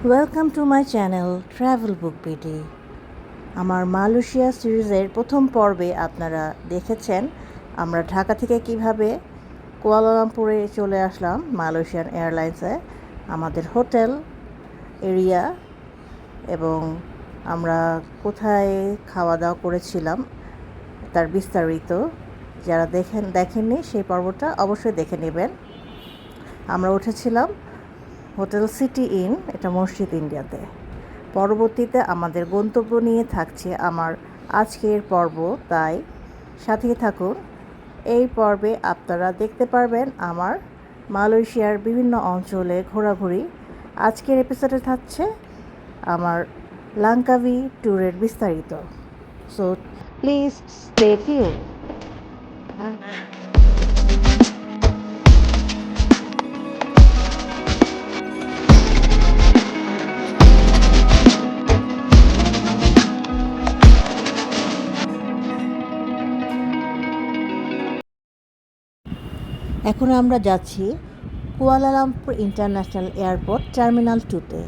Welcome to my channel travel book BD. আমার Malaysia সিরিজের প্রথম পর্বে আপনারা দেখেছেন আমরা ঢাকা থেকে কিভাবে কুয়ালালামপুরে চলে আসলাম মালয়েশিয়ান এয়ারলাইন্সে, আমাদের হোটেল এরিয়া এবং আমরা কোথায় খাওয়া দাওয়া করেছিলাম তার বিস্তারিত। যারা দেখেননি সেই পর্বটা অবশ্যই দেখে নেবেন। আমরা উঠেছিলাম হোটেল সিটি ইন, এটা মসজিদ ইন্ডিয়াতে। পরবর্তীতে আমাদের গন্তব্য নিয়ে থাকছে আমার আজকের পর্ব, তাই সাথে থাকুন। এই পর্বে আপনারা দেখতে পারবেন আমার মালয়েশিয়ার বিভিন্ন অঞ্চলে ঘোরাঘুরি। আজকের এপিসোডে থাকছে আমার লাংকাভি ট্যুরের বিস্তারিত। So please stay tune. এখন আমরা যাচ্ছি কুয়ালালামপুর ইন্টারন্যাশনাল এয়ারপোর্ট টার্মিনাল 2-তে।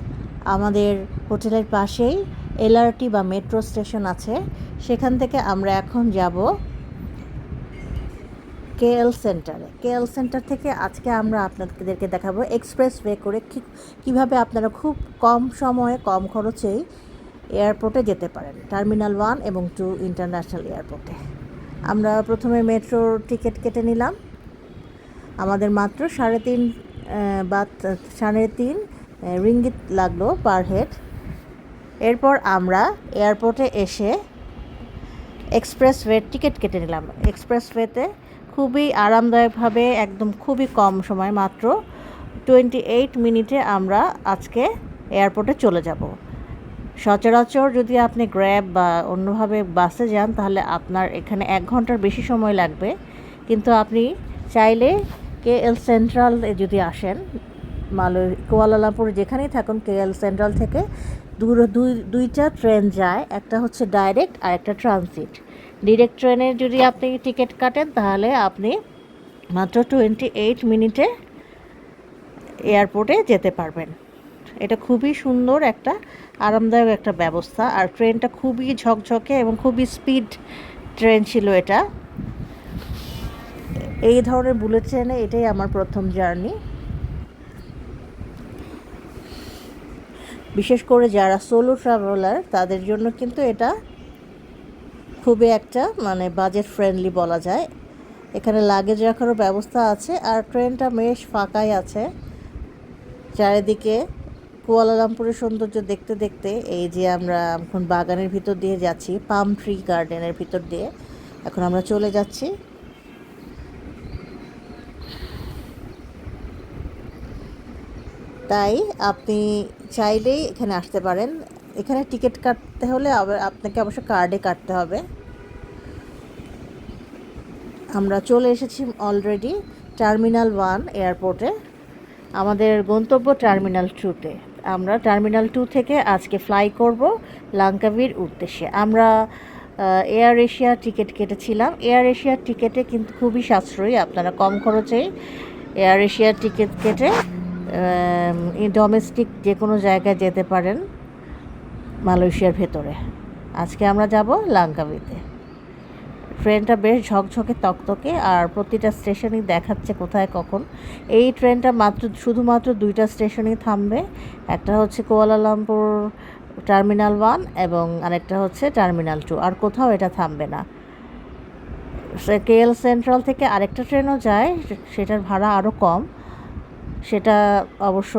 আমাদের হোটেলের পাশেই এলআরটি বা মেট্রো স্টেশন আছে, সেখান থেকে আমরা এখন যাব কেএল সেন্টারে। কেএল সেন্টার থেকে আজকে আমরা আপনাদেরকে দেখাবো এক্সপ্রেসওয়ে করে কীভাবে আপনারা খুব কম সময়ে কম খরচেই এয়ারপোর্টে যেতে পারেন, টার্মিনাল 1 এবং 2 ইন্টারন্যাশনাল এয়ারপোর্টে। আমরা প্রথমে মেট্রোর টিকিট কেটে নিলাম। আমাদের মাত্র 3.5 রিঙ্গিত লাগলো পার হেড। এরপর আমরা এয়ারপোর্টে এসে এক্সপ্রেসওয়ের টিকিট কেটে নিলাম। এক্সপ্রেসওয়েতে খুবই আরামদায়কভাবে, একদম খুবই কম সময়, মাত্র 28 মিনিটে আমরা আজকে এয়ারপোর্টে চলে যাব। সচরাচর যদি আপনি গ্র্যাব বা অন্যভাবে বাসে যান তাহলে আপনার এখানে 1 ঘন্টার বেশি সময় লাগবে, কিন্তু আপনি চাইলে কেএল সেন্ট্রাল যদি আসেন, কুয়ালালামপুর যেখানেই থাকুন, কেএল সেন্ট্রাল থেকে দুইটা ট্রেন যায়, একটা হচ্ছে ডাইরেক্ট আর একটা ট্রানজিট। ডিরেক্ট ট্রেনের যদি আপনি টিকিট কাটেন তাহলে আপনি মাত্র 28 মিনিটে এয়ারপোর্টে যেতে পারবেন। এটা খুবই সুন্দর একটা আরামদায়ক একটা ব্যবস্থা, আর ট্রেনটা খুবই ঝকঝকে এবং খুবই স্পিড ট্রেন ছিল এটা। এই ধরনের বুলেট ট্রেনে এটাই আমার প্রথম জার্নি। বিশেষ করে যারা সোলো ট্রাভেলার তাদের জন্য কিন্তু এটা খুবই একটা বাজেট ফ্রেন্ডলি বলা যায়। এখানে লাগেজ রাখারও ব্যবস্থা আছে, আর ট্রেনটা বেশ ফাঁকাই আছে। চারিদিকে কুয়ালালামপুরের সৌন্দর্য দেখতে দেখতে এই যে আমরা এখন বাগানের ভিতর দিয়ে যাচ্ছি, পাম ট্রি গার্ডেনের ভিতর দিয়ে এখন আমরা চলে যাচ্ছি। তাই আপনি চাইলেই এখানে আসতে পারেন। এখানে টিকিট কাটতে হলে আপনাকে অবশ্য কার্ডে কাটতে হবে। আমরা চলে এসেছি অলরেডি টার্মিনাল 1 এয়ারপোর্টে। আমাদের গন্তব্য টার্মিনাল 2-তে। আমরা টার্মিনাল 2 থেকে আজকে ফ্লাই করব লাংকাভির উদ্দেশ্যে। আমরা এয়ার এশিয়ার টিকিট কেটেছিলাম। এয়ার এশিয়ার টিকিটে কিন্তু খুবই সাশ্রয়ী, আপনারা কম খরচেই এয়ার এশিয়ার টিকিট কেটে ডোমেস্টিক যে কোনো জায়গায় যেতে পারেন মালয়েশিয়ার ভেতরে। আজকে আমরা যাব লাংকাভিতে। ট্রেনটা বেশ ঝকঝকে তকতকে, আর প্রতিটা স্টেশনই দেখাচ্ছে কোথায় কখন। এই ট্রেনটা শুধুমাত্র 2টা স্টেশনেই থামবে, একটা হচ্ছে কুয়ালালামপুর টার্মিনাল 1 এবং আরেকটা হচ্ছে টার্মিনাল 2, আর কোথাও এটা থামবে না। কেএল সেন্ট্রাল থেকে আরেকটা ট্রেনও যায়, সেটার ভাড়া আরও কম, সেটা অবশ্য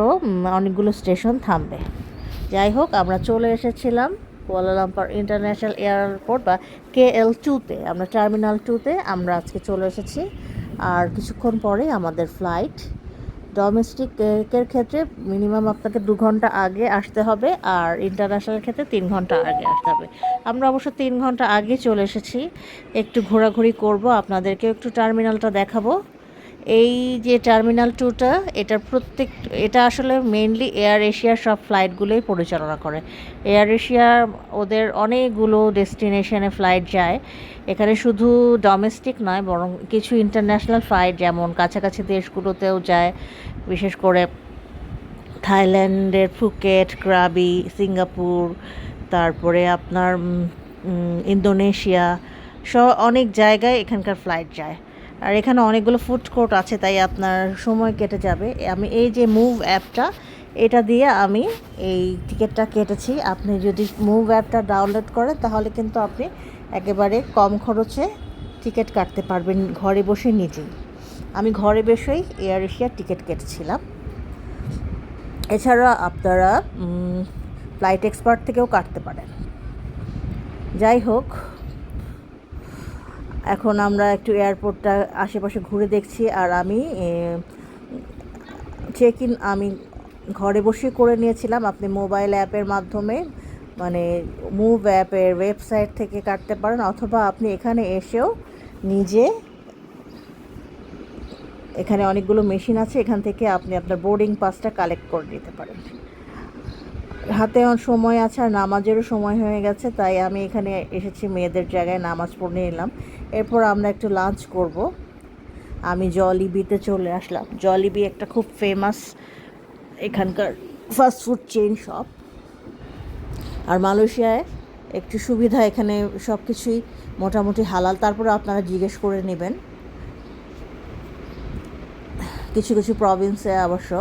অনেকগুলো স্টেশন থামবে। যাই হোক, আমরা চলে এসেছিলাম কুয়ালালামপুর ইন্টারন্যাশনাল এয়ারপোর্ট বা কেএল 2-তে। আমরা টার্মিনাল 2-তে আমরা আজকে চলে এসেছি, আর কিছুক্ষণ পরে আমাদের ফ্লাইট। ডোমেস্টিকের ক্ষেত্রে মিনিমাম আপনাকে 2 ঘন্টা আগে আসতে হবে, আর ইন্টারন্যাশনালের ক্ষেত্রে 3 ঘন্টা আগে আসতে হবে। আমরা অবশ্য 3 ঘন্টা আগে চলে এসেছি। একটু ঘোরাঘুরি করব, আপনাদেরকে একটু টার্মিনালটা দেখাবো। এই যে টার্মিনাল 2টা, এটা আসলে মেইনলি এয়ার এশিয়ার সব ফ্লাইটগুলোই পরিচালনা করে। এয়ার এশিয়া ওদের অনেকগুলো ডেস্টিনেশনে ফ্লাইট যায়। এখানে শুধু ডোমেস্টিক নয়, বরং কিছু ইন্টারন্যাশনাল ফ্লাইট যেমন কাছাকাছি দেশগুলোতেও যায়, বিশেষ করে থাইল্যান্ডের ফুকেট, ক্রাবি, সিঙ্গাপুর, তারপরে আপনার ইন্দোনেশিয়া সহ অনেক জায়গায় এখানকার ফ্লাইট যায়। আর এখানে অনেকগুলো ফুড কোর্ট আছে, তাই আপনার সময় কেটে যাবে। আমি এই যে মুভ অ্যাপটা, এটা দিয়ে আমি এই টিকিটটা কেটেছি। আপনি যদি মুভ অ্যাপটা ডাউনলোড করেন তাহলে কিন্তু আপনি একেবারে কম খরচে টিকিট কাটতে পারবেন ঘরে বসে নিজেই। আমি ঘরে বসেই এয়ার এশিয়ার টিকিট কেটেছিলাম। এছাড়া আপনারা ফ্লাইট এক্সপার্ট থেকেও কাটতে পারেন। যাই হোক, এখন আমরা একটু এয়ারপোর্টটা আশেপাশে ঘুরে দেখছি। আর আমি চেক ইন আমি ঘরে বসে করে নিয়েছিলাম। আপনি মোবাইল অ্যাপের মাধ্যমে, মানে মুভ অ্যাপের ওয়েবসাইট থেকে কাটতে পারেন, অথবা আপনি এখানে এসেও নিজে, এখানে অনেকগুলো মেশিন আছে, এখান থেকে আপনি আপনার বোর্ডিং পাসটা কালেক্ট করে নিতে পারেন। হাতে সময় আছে আর নামাজেরও সময় হয়ে গেছে, তাই আমি এখানে এসেছি মেয়েদের জায়গায় নামাজ পড়ে নিলাম। এরপর আমরা একটু লাঞ্চ করব। আমি জলিবিতে চলে আসলাম। জলিবি একটা খুব ফেমাস এখানকার ফাস্টফুড চেইন শপ। আর মালয়েশিয়ায় একটু সুবিধা, এখানে সব কিছুই মোটামুটি হালাল। তারপরে আপনারা জিজ্ঞেস করে নেবেন। কিছু কিছু প্রভিন্সে অবশ্য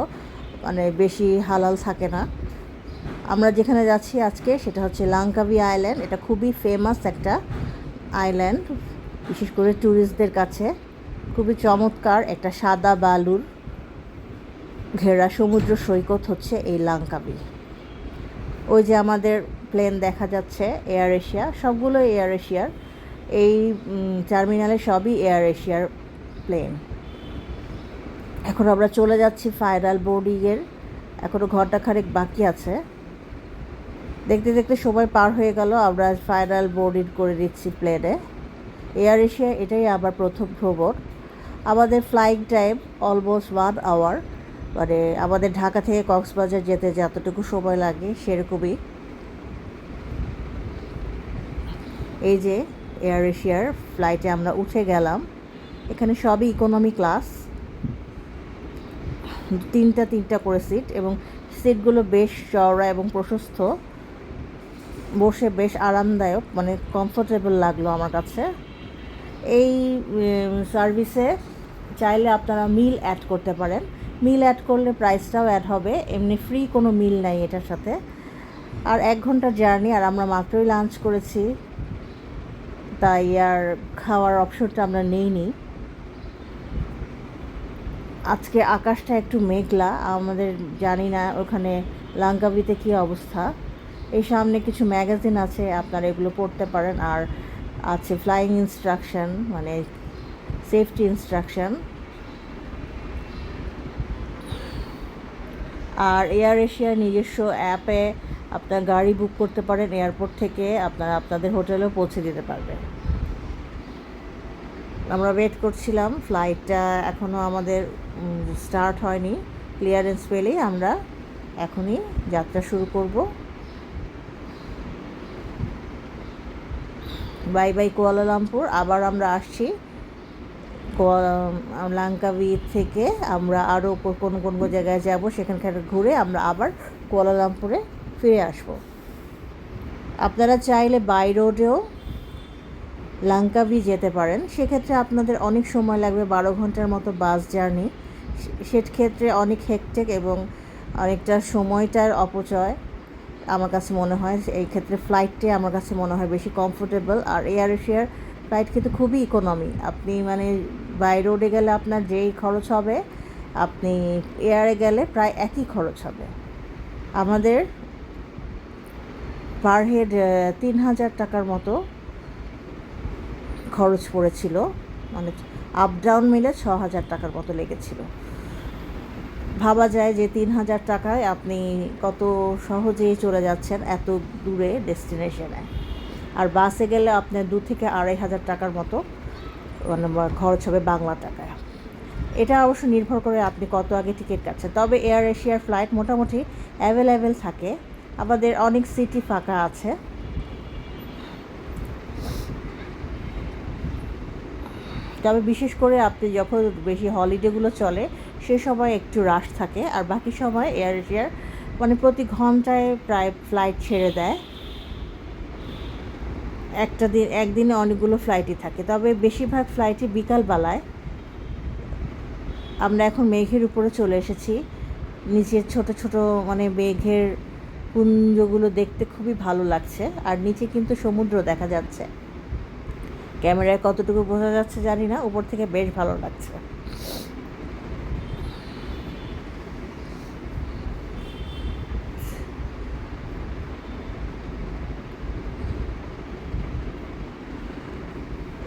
মানে বেশি হালাল থাকে না। আমরা যেখানে যাচ্ছি আজকে সেটা হচ্ছে লাংকাবি আইল্যান্ড। এটা খুবই ফেমাস একটা আইল্যান্ড, বিশেষ করে ট্যুরিস্টদের কাছে। খুবই চমৎকার একটা সাদা বালুর ঘেরা সমুদ্র সৈকত হচ্ছে এই লাংকাবি। ওই যে আমাদের প্লেন দেখা যাচ্ছে এয়ার এশিয়া, সবগুলো এয়ার এশিয়ার। এই টার্মিনালে সবই এয়ার এশিয়ার প্লেন। এখন আমরা চলে যাচ্ছি ফাইনাল বোর্ডিংয়ের। এখনও ঘন্টাখানেক বাকি আছে। দেখতে দেখতে সময় পার হয়ে গেল। আমরা ফাইনাল বোর্ডিং করে দিচ্ছি প্লেনে। এয়ার এশিয়া এটাই আবার প্রথম ভ্রমণ। আমাদের ফ্লাইং টাইম অলমোস্ট 1 আওয়ার, মানে আমাদের ঢাকা থেকে কক্সবাজার যেতে যতটুকু সময় লাগে সেরকমই। এই যে এয়ার এশিয়ার ফ্লাইটে আমরা উঠে গেলাম। এখানে সবই ইকোনমি ক্লাস, তিনটা করে সিট, এবং সিটগুলো বেশ চওড়া এবং প্রশস্ত। বসে বেশ আরামদায়ক, মানে কমফোর্টেবল লাগলো আমার কাছে। এই সার্ভিসে চাইলে আপনারা মিল অ্যাড করতে পারেন। মিল অ্যাড করলে প্রাইসটাও অ্যাড হবে। এমনি ফ্রি কোনো মিল নাই এটার সাথে। আর 1 ঘন্টার জার্নি, আর আমরা মাত্রই লাঞ্চ করেছি, তাই আর খাওয়ার অপশনটা আমরা নেইনি। আজকে আকাশটা একটু মেঘলা, আমাদের জানি না ওখানে লাংকাবিতে কী অবস্থা। এই সামনে কিছু ম্যাগাজিন আছে, আপনারা এগুলো পড়তে পারেন। আর আছে ফ্লাইং ইনস্ট্রাকশন, মানে সেফটি ইনস্ট্রাকশন। আর এয়ার এশিয়ার নিজস্ব অ্যাপে আপনার গাড়ি বুক করতে পারেন, এয়ারপোর্ট থেকে আপনারা আপনাদের হোটেলেও পৌঁছে দিতে পারবেন। আমরা ওয়েট করছিলাম, ফ্লাইটটা এখনও আমাদের স্টার্ট হয়নি। ক্লিয়ারেন্স পেলেই আমরা এখনই যাত্রা শুরু করব। Bye bye Kuala Lumpur. আবার আমরা আসছি লাংকাবি থেকে। আমরা আরও কোন কোন জায়গায় যাব সেখানকার ঘুরে আমরা আবার কুয়ালালামপুরে ফিরে আসব। আপনারা চাইলে বাই রোডেও লাংকাবি যেতে পারেন। সেক্ষেত্রে আপনাদের অনেক সময় লাগবে, 12 ঘন্টার মতো বাস জার্নি। সেক্ষেত্রে অনেক হেক্টিক এবং অনেকটা সময়টার অপচয় আমার কাছে মনে হয়। এই ক্ষেত্রে ফ্লাইটটি আমার কাছে মনে হয় বেশি কমফোর্টেবল। আর এয়ার এশিয়ার ফ্লাইট কিন্তু খুবই ইকোনমি। আপনি মানে বাই রোডে গেলে আপনার যেই খরচ হবে, আপনি এয়ারে গেলে প্রায় একই খরচ হবে। আমাদের পার হেড 3000 টাকার মতো খরচ পড়েছিল, মানে আপ ডাউন মিলে 6000 টাকার মতো লেগেছিল। ভাবা যায় যে 3000 টাকায় আপনি কত সহজেই চলে যাচ্ছেন এত দূরে ডেস্টিনেশনে। আর বাসে গেলে আপনার 2 থেকে 2500 টাকার মতো মানে খরচ হবে বাংলা টাকায়। এটা অবশ্য নির্ভর করে আপনি কত আগে টিকিট কাটছেন। তবে এয়ার এশিয়ার ফ্লাইট মোটামুটি অ্যাভেলেবেল থাকে, আমাদের অনেক সিটই ফাঁকা আছে। তবে বিশেষ করে আপনি যখন বেশি হলিডেগুলো চলে সে সময় একটু রাশ থাকে, আর বাকি সময় এয়ার এশিয়ার মানে প্রতি ঘন্টায় প্রায় ফ্লাইট ছেড়ে দেয়। একদিনে অনেকগুলো ফ্লাইটই থাকে, তবে বেশিরভাগ ফ্লাইটই বিকালবেলায়। আমরা এখন মেঘের উপরে চলে এসেছি। নিচের ছোট ছোট মানে মেঘের পুঞ্জগুলো দেখতে খুবই ভালো লাগছে, আর নিচে কিন্তু সমুদ্র দেখা যাচ্ছে। ক্যামেরায় কতটুকু বোঝা যাচ্ছে জানি না, উপর থেকে বেশ ভালো লাগছে।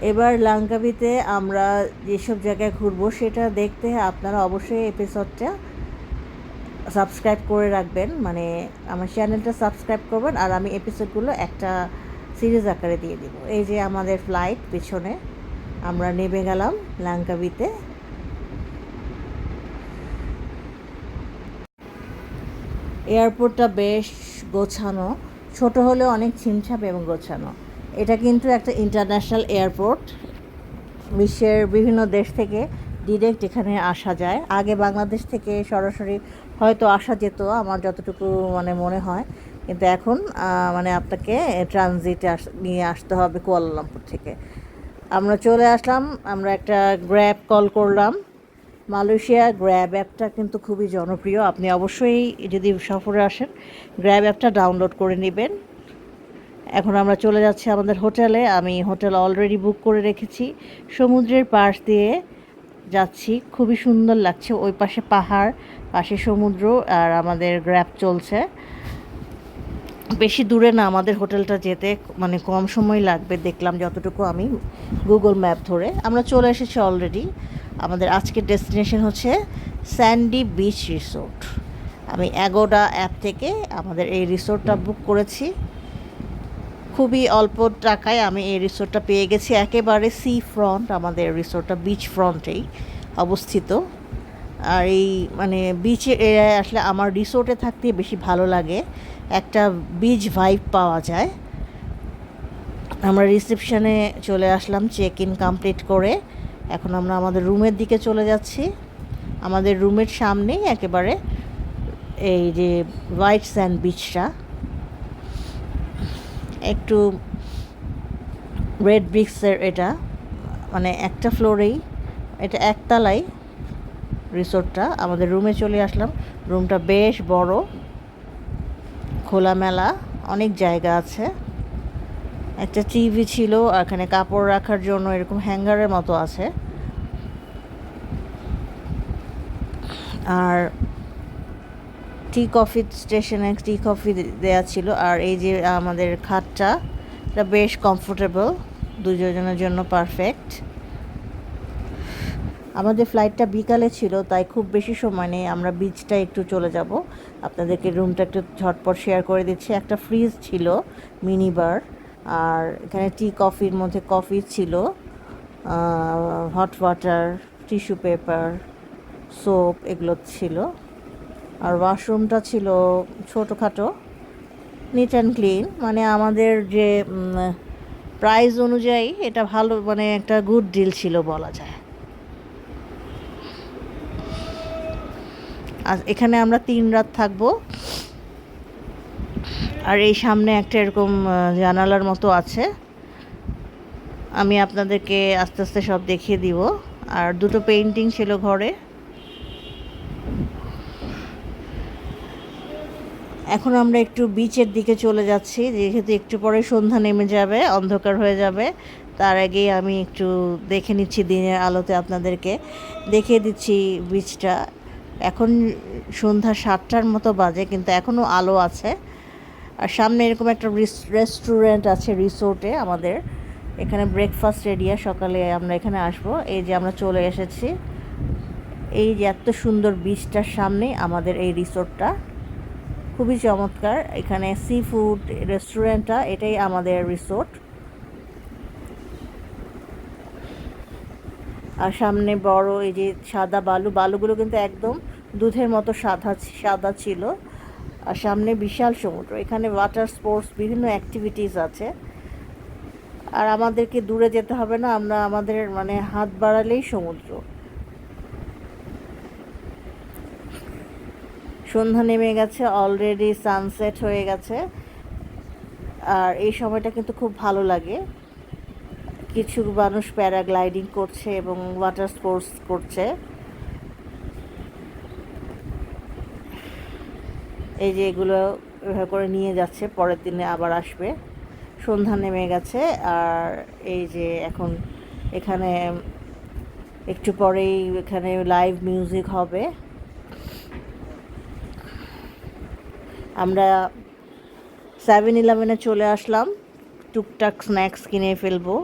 এবার লাঙ্কাবিতে আমরা যেসব জায়গায় ঘুরবো সেটা দেখতে আপনারা অবশ্যই এপিসোডটা সাবস্ক্রাইব করে রাখবেন, মানে আমার চ্যানেলটা সাবস্ক্রাইব করবেন, আর আমি এপিসোডগুলো একটা সিরিজ আকারে দিয়ে দিব। এই যে আমাদের ফ্লাইট পিছনে, আমরা নেমে গেলাম লাঙ্কাবিতে। এয়ারপোর্টটা বেশ গোছানো, ছোট হলেও অনেক ছিমছাম এবং গোছানো। এটা কিন্তু একটা ইন্টারন্যাশনাল এয়ারপোর্ট, বিশ্বের বিভিন্ন দেশ থেকে ডিরেক্ট এখানে আসা যায়। আগে বাংলাদেশ থেকে সরাসরি হয়তো আসা যেত আমার যতটুকু মানে মনে হয়, কিন্তু এখন মানে আপনাকে ট্রানজিটে নিয়ে আসতে হবে কুয়ালালামপুর থেকে। আমরা চলে আসলাম, আমরা একটা গ্র্যাব কল করলাম। মালয়েশিয়া গ্র্যাব অ্যাপটা কিন্তু খুবই জনপ্রিয়, আপনি অবশ্যই যদি সফরে আসেন গ্র্যাব অ্যাপটা ডাউনলোড করে নেবেন। এখন আমরা চলে যাচ্ছি আমাদের হোটেলে। আমি হোটেল অলরেডি বুক করে রেখেছি, সমুদ্রের পাশ দিয়ে যাচ্ছি, খুবই সুন্দর লাগছে। ওই পাশে পাহাড়, পাশে সমুদ্র, আর আমাদের গ্র্যাব চলছে। বেশি দূরে না আমাদের হোটেলটা যেতে, মানে কম সময় লাগবে দেখলাম যতটুকু আমি গুগল ম্যাপ ধরে। আমরা চলে এসেছি অলরেডি। আমাদের আজকের ডেস্টিনেশন হচ্ছে স্যান্ডি বিচ রিসোর্ট। আমি অ্যাগোডা অ্যাপ থেকে আমাদের এই রিসোর্টটা বুক করেছি। খুবই অল্প টাকায় আমি এই রিসোর্টটা পেয়ে গেছি, একেবারে সি ফ্রন্ট। আমাদের রিসোর্টটা বিচ ফ্রন্টেই অবস্থিত। আর এই মানে বিচের এরিয়ায় আসলে আমার রিসোর্টে থাকতে বেশি ভালো লাগে, একটা বিচ ভাইব পাওয়া যায়। আমরা রিসেপশনে চলে আসলাম চেক ইন কমপ্লিট করে। এখন আমরা আমাদের রুমের দিকে চলে যাচ্ছি। আমাদের রুমের সামনেই একেবারে এই যে হোয়াইট স্যান্ড বিচটা, একটু রেড ব্রিক্সের এটা, মানে একটা ফ্লোরেই, এটা একতলায় রিসোর্টটা। আমাদের রুমে চলে আসলাম। রুমটা বেশ বড়, খোলামেলা, অনেক জায়গা আছে। একটা টিভি ছিল, এখানে কাপড় রাখার জন্য এরকম হ্যাঙ্গারের মতো আছে। আর স্টেশনে টি কফি দেওয়া ছিল। আর এই যে আমাদের খাটটা, এটা বেশ কমফোর্টেবল, দুজনের জন্য পারফেক্ট। আমাদের ফ্লাইটটা বিকালে ছিল, তাই খুব বেশি সময় নেই, আমরা বিচটা একটু চলে যাব। আপনাদেরকে রুমটা একটু ঝটপট শেয়ার করে দিচ্ছি। একটা ফ্রিজ ছিল, মিনি বার, আর এখানে টি কফির মধ্যে কফি ছিল, hot water, tissue paper, soap, এগুলো ছিল। আর ওয়াশরুমটা ছিল ছোটোখাটো, নিট অ্যান্ড ক্লিন, মানে আমাদের যে প্রাইস অনুযায়ী এটা ভালো, মানে একটা গুড ডিল ছিল বলা যায়। আর এখানে আমরা 3 রাত থাকবো। আর এই সামনে একটা এরকম জানালার মতো আছে, আমি আপনাদেরকে আস্তে আস্তে সব দেখিয়ে দিব। আর দুটো পেইন্টিং ছিল ঘরে। এখন আমরা একটু বিচের দিকে চলে যাচ্ছি, যেহেতু একটু পরে সন্ধ্যা নেমে যাবে, অন্ধকার হয়ে যাবে। তার আগেই আমি একটু দেখে নিচ্ছি দিনের আলোতে, আপনাদেরকে দেখিয়ে দিচ্ছি বিচটা। এখন সন্ধ্যা 7টার মতো বাজে, কিন্তু এখনও আলো আছে। আর সামনে এরকম একটা রেস্টুরেন্ট আছে রিসোর্টে আমাদের, এখানে ব্রেকফাস্ট এরিয়া, সকালে আমরা এখানে আসবো। এই যে আমরা চলে এসেছি, এই যে এত সুন্দর বিচটার সামনে আমাদের এই রিসোর্টটা, খুবই চমৎকার। এখানে সি ফুড রেস্টুরেন্টটা, এটাই আমাদের রিসোর্ট। আর সামনে বড় এই যে সাদা বালুগুলো কিন্তু একদম দুধের মতো সাদা ছিল। আর সামনে বিশাল সমুদ্র, এখানে ওয়াটার স্পোর্টস, বিভিন্ন অ্যাক্টিভিটিস আছে। আর আমাদেরকে দূরে যেতে হবে না, আমরা আমাদের মানে হাত বাড়ালেই সমুদ্র। সন্ধ্যা নেমে গেছে, অলরেডি সানসেট হয়ে গেছে। আর এই সময়টা কিন্তু খুব ভালো লাগে। কিছু মানুষ প্যারাগ্লাইডিং করছে এবং ওয়াটার স্পোর্টস করছে। এই যে এগুলো এভাবে করে নিয়ে যাচ্ছে, পরের দিনে আবার আসবে। সন্ধ্যা নেমে গেছে আর এই যে এখন এখানে একটু পরেই এখানে লাইভ মিউজিক হবে। আমরা 7-Eleven চলে আসলাম, টুকটাক স্ন্যাক্স কিনে ফেলবো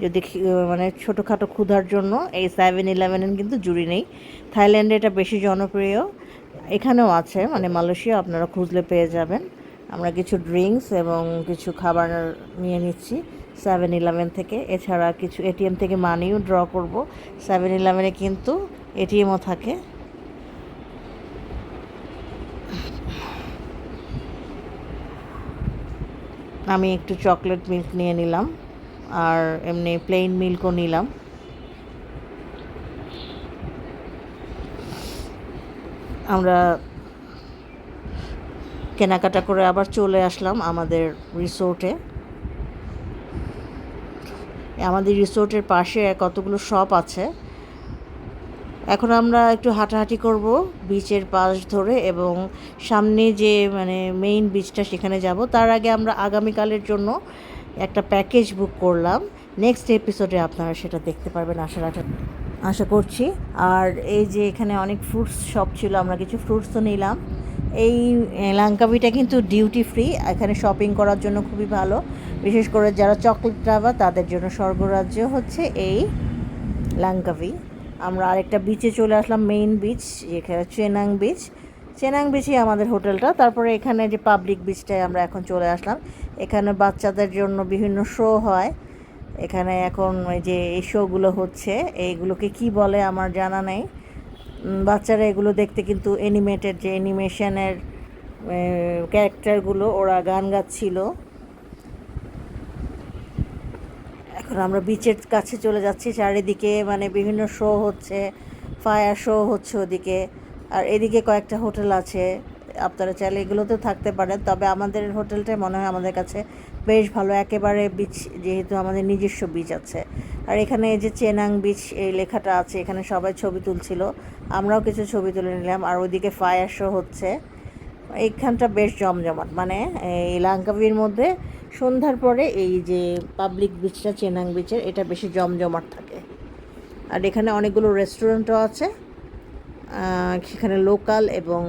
যদি মানে ছোটোখাটো ক্ষুধার জন্য। এই 7-Eleven কিন্তু জুড়ি নেই, থাইল্যান্ডে এটা বেশি জনপ্রিয়, এখানেও আছে, মানে মালয়েশিয়া আপনারা খুঁজলে পেয়ে যাবেন। আমরা কিছু ড্রিঙ্কস এবং কিছু খাবার নিয়ে নিচ্ছি 7-Eleven থেকে। এছাড়া কিছু এটিএম থেকে মানিও ড্র করব। 7-Eleven কিন্তু এটিএমও থাকে। আমি একটু চকলেট মিল্ক নিয়ে নিলাম আর এমনি প্লেন মিল্কও নিলাম। আমরা কেনাকাটা করে আবার চলে আসলাম আমাদের রিসোর্টে। আমাদের রিসোর্টের পাশে কতগুলো শপ আছে। এখন আমরা একটু হাঁটাহাঁটি করব বিচের পাশ ধরে এবং সামনে যে মানে মেইন বিচটা সেখানে যাব। তার আগে আমরা আগামীকালের জন্য একটা প্যাকেজ বুক করলাম। নেক্সট এপিসোডে আপনারা সেটা দেখতে পারবেন আশা করছি। আর এই যে এখানে অনেক ফ্রুটস শপ ছিল, আমরা কিছু ফ্রুটসও নিলাম। এই লাঙ্কাভিটা কিন্তু ডিউটি ফ্রি, এখানে শপিং করার জন্য খুবই ভালো, বিশেষ করে যারা চকলেট লাভার তাদের জন্য স্বর্গরাজ্য হচ্ছে এই লাঙ্কাভি। আমরা আরেকটা বিচে চলে আসলাম, মেইন বিচ, যেখানে চেনাং বিচ। চেনাং বিচই আমাদের হোটেলটা। তারপরে এখানে যে পাবলিক বিচটায় আমরা এখন চলে আসলাম। এখানে বাচ্চাদের জন্য বিভিন্ন শো হয়। এখানে এখন ওই যে এই শোগুলো হচ্ছে, এইগুলোকে কি বলে আমার জানা নেই। বাচ্চারা এগুলো দেখতে কিন্তু অ্যানিমেটেড, যে অ্যানিমেশনের ক্যারেক্টারগুলো, ওরা গান গাচ্ছিল। এখন আমরা বিচের কাছে চলে যাচ্ছি, চারিদিকে মানে বিভিন্ন শো হচ্ছে, ফায়ার শো হচ্ছে ওদিকে। আর এদিকে কয়েকটা হোটেল আছে, আপনারা চাইলে এগুলোতেও থাকতে পারেন। তবে আমাদের হোটেলটাই মনে হয় আমাদের কাছে বেশ ভালো, একেবারে বিচ, যেহেতু আমাদের নিজস্ব বিচ আছে। আর এখানে এই যে চেনাং বিচ এই লেখাটা আছে, এখানে সবাই ছবি তুলছিল, আমরাও কিছু ছবি তুলে নিলাম। আর ওইদিকে ফায়ার শো হচ্ছে। এইখানটা বেশ জমজমাট, মানে এই লাঙ্কাভির মধ্যে সন্ধ্যার পরে এই যে পাবলিক বিচটা চেনাং বিচের, এটা বেশি জমজমাট থাকে। আর এখানে অনেকগুলো রেস্টুরেন্টও আছে, সেখানে লোকাল এবং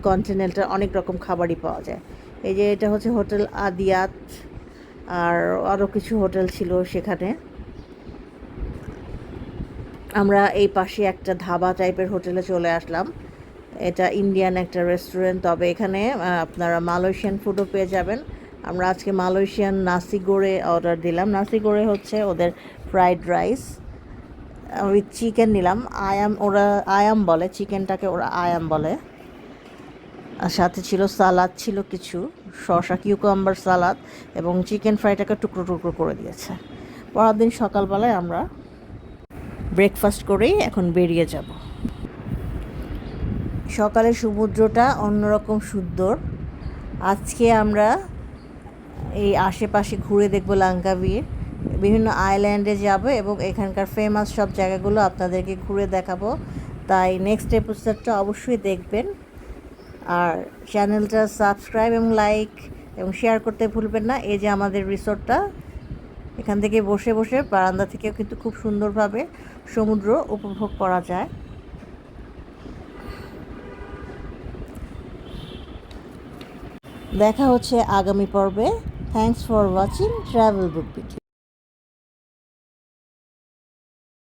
কন্টিনেন্টাল অনেক রকম খাবারই পাওয়া যায়। এই যে এটা হচ্ছে হোটেল আদিয়াত, আর আরও কিছু হোটেল ছিল সেখানে। আমরা এই পাশে একটা ধাবা টাইপের হোটেলে চলে আসলাম। এটা ইন্ডিয়ান একটা রেস্টুরেন্ট, তবে এখানে আপনারা মালয়েশিয়ান ফুডও পেয়ে যাবেন। আমরা আজকে মালয়েশিয়ান নাসি গোড়ে অর্ডার দিলাম। নাসি গোড়ে হচ্ছে ওদের ফ্রাইড রাইস উইথ চিকেন নিলাম। ওরা আয়াম বলে, চিকেনটাকে ওরা আয়াম বলে। আর সাথে ছিল সালাদ, ছিল কিছু শসা কিউকাম্বার সালাদ, এবং চিকেন ফ্রাইটাকে টুকরো টুকরো করে দিয়েছে। পরের দিন সকালবেলায় আমরা ব্রেকফাস্ট করেই এখন বেরিয়ে যাব। সকালের সমুদ্রটা অন্যরকম সুন্দর। আজকে আমরা এই আশেপাশে ঘুরে দেখব লাঙ্কাভির, বিভিন্ন আইল্যান্ডে যাব এবং এখানকার ফেমাস সব জায়গাগুলো আপনাদেরকে ঘুরে দেখাবো। তাই নেক্সট এপিসোডটা অবশ্যই দেখবেন। আর চ্যানেলটা সাবস্ক্রাইব এবং লাইক এবং শেয়ার করতে ভুলবেন না। এই যে আমাদের রিসোর্টটা, এখান থেকে বসে বসে বারান্দা থেকেও কিন্তু খুব সুন্দরভাবে সমুদ্র উপভোগ করা যায়। দেখা হচ্ছে আগামী পর্বে। থ্যাঙ্কস ফর ওয়াচিং ট্রাভেল বুক বিটি।